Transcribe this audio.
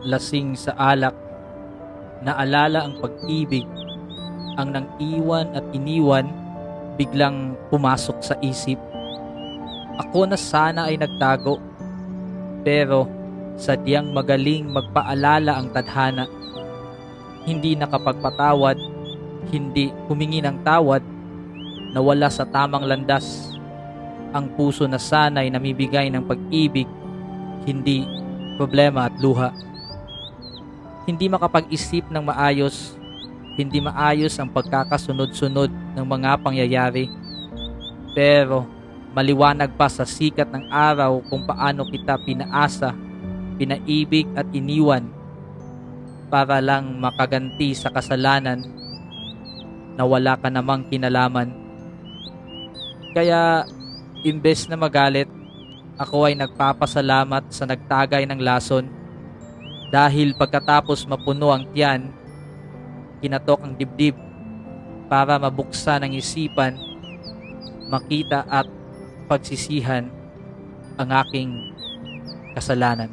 lasing sa alak, naalala ang pag-ibig, ang nang iwan at iniwan, biglang pumasok sa isip. Ako na sana ay nagtago, pero sadyang magaling magpaalala ang tadhana. Hindi nakapagpatawad, hindi humingi ng tawad, nawala sa tamang landas. Ang puso na sana'y namibigay ng pag-ibig, hindi problema at luha. Hindi makapag-isip ng maayos, hindi maayos ang pagkakasunod-sunod ng mga pangyayari. Pero maliwanag pa sa sikat ng araw kung paano kita pinaasa, pinaibig at iniwan para lang makaganti sa kasalanan na wala ka namang kinalaman. Kaya imbes na magalit, ako ay nagpapasalamat sa nagtagay ng lason, dahil pagkatapos mapuno ang tiyan, kinatok ang dibdib para mabuksan ang isipan, makita at pagsisihan ang aking kasalanan.